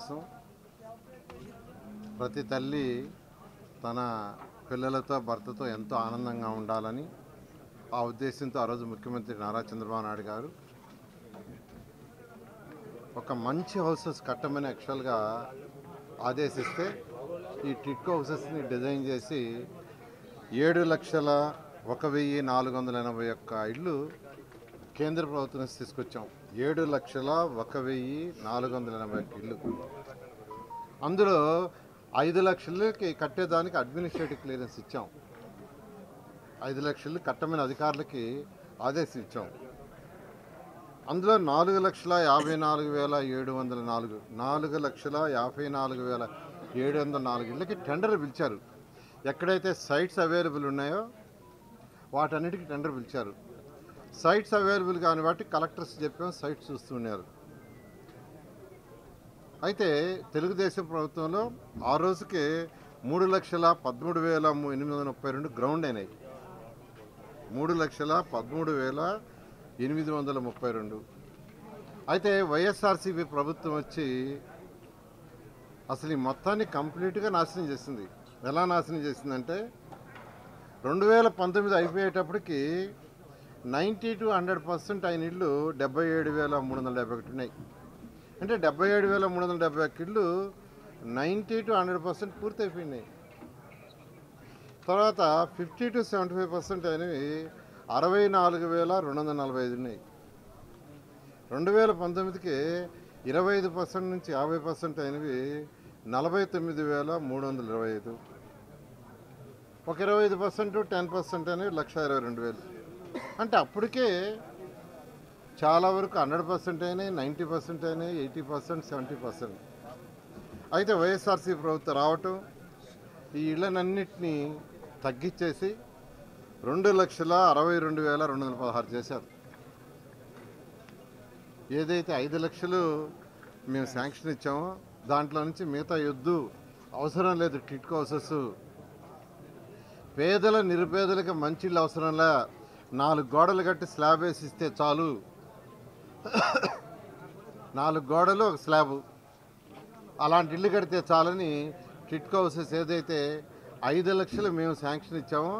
కోసం ప్రతి తల్లి తన పిల్లలతో భర్తతో ఎంతో ఆనందంగా ఉండాలని ఆ ఉద్దేశంతో ఆ రోజు ముఖ్యమంత్రి నారా చంద్రబాబు నాయుడు గారు ఒక మంచి హౌసెస్ కట్టమని యాక్చువల్గా ఆదేశిస్తే ఈ టిట్కో హౌసెస్ని డిజైన్ చేసి 7,01,481 ఇళ్ళు కేంద్ర ప్రభుత్వం నుంచి తీసుకొచ్చాం. 7,01,481 ఇళ్ళు. అందులో 5 లక్షలకి కట్టేదానికి అడ్మినిస్ట్రేటివ్ క్లియరెన్స్ ఇచ్చాం. 5 లక్షలు కట్టమని అధికారులకి ఆదేశించాం. అందులో 4,54,704 4,54,704 ఇళ్ళకి టెండర్ పిలిచారు. ఎక్కడైతే సైట్స్ అవైలబుల్ ఉన్నాయో వాటన్నిటికీ టెండర్ పిలిచారు. సైట్స్ అవైలబుల్ కాని వాటి కలెక్టర్స్ చెప్పాం, సైట్స్ చూస్తున్నారు. అయితే తెలుగుదేశం ప్రభుత్వంలో ఆ రోజుకే 3,13,832 గ్రౌండ్ అయినాయి. 3,13,832. అయితే వైఎస్ఆర్సీపీ ప్రభుత్వం వచ్చి అసలు ఈ మొత్తాన్ని కంప్లీట్గా నాశనం చేసింది. ఎలా నాశనం చేసిందంటే 2019 అయిపోయేటప్పటికి 90-100% అయిన ఇళ్ళు 77,371 ఉన్నాయి. అంటే 77,371 ఇళ్ళు 90-100% పూర్తయిపోయినాయి. తర్వాత 50-75% అయినవి 64,245 ఉన్నాయి. 2019కి 25% నుంచి 50% అయినవి 49,325. ఒక 25% 10% అనేవి 1,22,000. అంటే అప్పటికే చాలా వరకు 100% అయినాయి, 90% అయినాయి, 80%, 70%. అయితే వైఎస్ఆర్సీ ప్రభుత్వం రావటం ఈ ఇళ్ళనన్నింటినీ తగ్గించేసి 2,62,216 చేశారు. ఏదైతే 5 లక్షలు మేము శాంక్షన్ ఇచ్చామో దాంట్లో నుంచి మిగతా యొద్దు, అవసరం లేదు. టిట్కో హౌసెస్ పేదల నిరుపేదలకి మంచి ఇళ్ళు అవసరంలా, 4 గోడలు కట్టి స్లాబ్ వేసి ఇస్తే చాలు. 4 గోడలు ఒక స్లాబు అలాంటి ఇల్లు కడితే చాలని టిట్కో హౌసెస్ ఏదైతే 5 లక్షలు మేము శాంక్షన్ ఇచ్చామో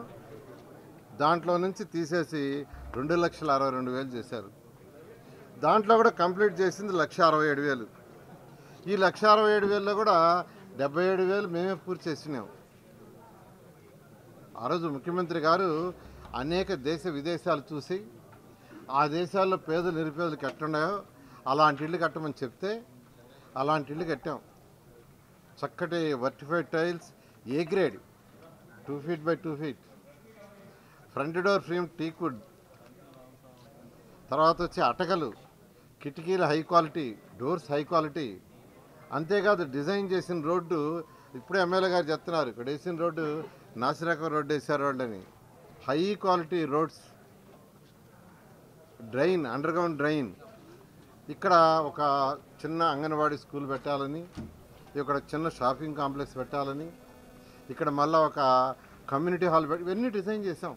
దాంట్లో నుంచి తీసేసి 2,62,000 చేశారు. దాంట్లో కూడా కంప్లీట్ చేసింది 1,67,000. ఈ 1,67,000లో కూడా 77,000 మేమే పూర్తి చేసినాం. ఆ రోజు ముఖ్యమంత్రి గారు అనేక దేశ విదేశాలు చూసి ఆ దేశాల్లో పేదలు నిరుపేదలకు ఎట్లున్నాయో అలాంటి ఇళ్ళు కట్టమని చెప్తే అలాంటి ఇళ్ళు కట్టాం. చక్కటి vitrified tiles, A grade, 2 feet by 2 feet, front door frame teakwood, తర్వాత వచ్చి అటకలు, కిటికీలు high quality, doors high quality. అంతేకాదు డిజైన్ చేసిన రోడ్డు ఇప్పుడే ఎమ్మెల్యే గారు చెప్తున్నారు, ఇక్కడ వేసిన రోడ్డు నాసిరకం రోడ్డు వేసారు వాళ్ళని. High quality roads, drain, underground drain. ఇక్కడ ఒక చిన్న అంగన్వాడీ స్కూల్ పెట్టాలని, ఇక్కడ చిన్న షాపింగ్ కాంప్లెక్స్ పెట్టాలని, ఇక్కడ మళ్ళీ ఒక కమ్యూనిటీ హాల్ పెట్టి ఇవన్నీ డిజైన్ చేసాం.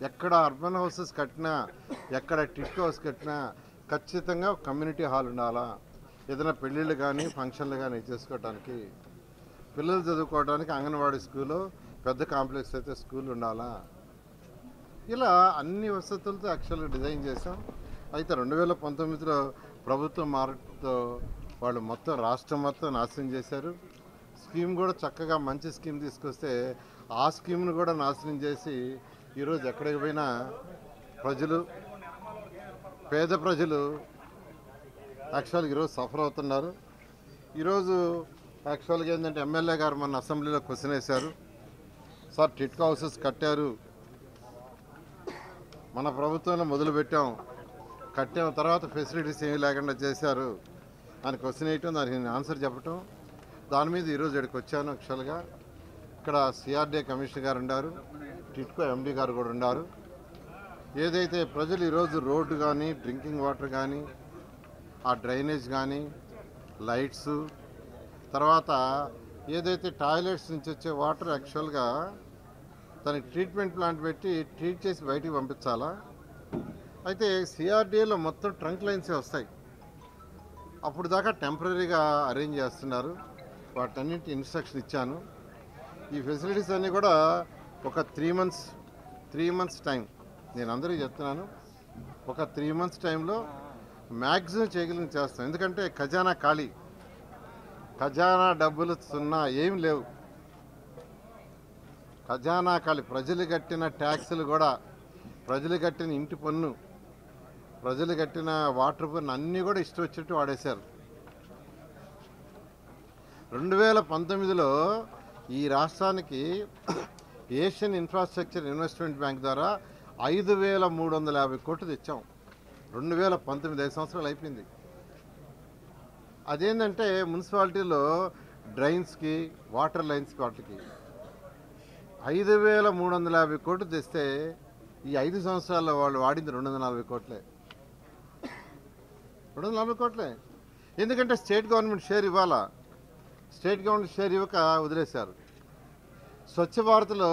ఎక్కడ అర్బన్ హౌసెస్ కట్టినా, ఎక్కడ టిట్కో హౌస్ కట్టినా ఖచ్చితంగా కమ్యూనిటీ హాల్ ఉండాలా. ఏదైనా పెళ్ళిళ్ళు కానీ ఫంక్షన్లు కానీ చేసుకోవడానికి, పిల్లలు చదువుకోవడానికి అంగన్వాడీ స్కూలు, పెద్ద కాంప్లెక్స్ అయితే స్కూల్ ఉండాలా. ఇలా అన్ని వసతులతో యాక్చువల్గా డిజైన్ చేసాం. అయితే 2019లో ప్రభుత్వం మారడంతో వాళ్ళు మొత్తం రాష్ట్రం మొత్తం నాశనం చేశారు. స్కీమ్ కూడా చక్కగా మంచి స్కీమ్ తీసుకొస్తే ఆ స్కీమ్ను కూడా నాశనం చేసి ఈరోజు ఎక్కడికి పోయినా ప్రజలు, పేద ప్రజలు యాక్చువల్గా ఈరోజు సఫర్ అవుతున్నారు. ఈరోజు యాక్చువల్గా ఏంటంటే ఎమ్మెల్యే గారు మన అసెంబ్లీలో క్వశ్చన్ వేశారు, సార్ టిట్కో హౌసెస్ కట్టారు, మన ప్రభుత్వంలో మొదలుపెట్టాం, కట్టాం, తర్వాత ఫెసిలిటీస్ ఏమీ లేకుండా చేశారు అని క్వశ్చన్ వేయటం, దానికి నేను ఆన్సర్ చెప్పటం, దాని మీద ఈరోజు ఇక్కడికి వచ్చాను. యాక్చువల్గా ఇక్కడ సిఆర్డీఏ కమిషనర్ గారు ఉన్నారు, టిట్కో ఎండీ గారు కూడా ఉన్నారు. ఏదైతే ప్రజలు ఈరోజు రోడ్డు కానీ, డ్రింకింగ్ వాటర్ కానీ, ఆ డ్రైనేజ్ కానీ, లైట్స్, తర్వాత ఏదైతే టాయిలెట్స్ నుంచి వచ్చే వాటర్ యాక్చువల్గా దానికి ట్రీట్మెంట్ ప్లాంట్ పెట్టి ట్రీట్ చేసి బయటికి పంపించాలా. అయితే సిఆర్డీఏలో మొత్తం ట్రంక్ లైన్సే వస్తాయి. అప్పుడు దాకా టెంపరీగా అరేంజ్ చేస్తున్నారు. వాటన్నింటి ఇన్స్ట్రక్షన్ ఇచ్చాను. ఈ ఫెసిలిటీస్ అన్నీ కూడా ఒక 3 మంత్స్ టైం నేను అందరికీ చెప్తున్నాను. ఒక 3 మంత్స్ టైంలో మ్యాక్సిమం చేయగలిగిన చేస్తాం. ఎందుకంటే ఖజానా ఖాళీ, ఖజానా డబ్బులు సున్నా, ఏం లేవు. ఖజానా ఖాళీ. ప్రజలు కట్టిన ట్యాక్సులు కూడా, ప్రజలు కట్టిన ఇంటి పన్ను, ప్రజలు కట్టిన వాటర్ పన్ను అన్నీ కూడా ఇష్టం వచ్చినట్టు వాడేశారు. 2019లో ఈ రాష్ట్రానికి ఏషియన్ ఇన్ఫ్రాస్ట్రక్చర్ ఇన్వెస్ట్మెంట్ బ్యాంక్ ద్వారా 5,350 కోట్లు తెచ్చాం. 2019 5 సంవత్సరాలు అయిపోయింది. అదేంటంటే మున్సిపాలిటీలో డ్రైన్స్కి, వాటర్ లైన్స్కి, వాటికి 5,350 కోట్లు తెస్తే ఈ 5 సంవత్సరాల్లో వాళ్ళు వాడింది 240 కోట్లే. 240 కోట్లే. ఎందుకంటే స్టేట్ గవర్నమెంట్ షేర్ ఇవ్వాలా, స్టేట్ గవర్నమెంట్ షేర్ ఇవ్వక వదిలేశారు. స్వచ్ఛ భారత్లో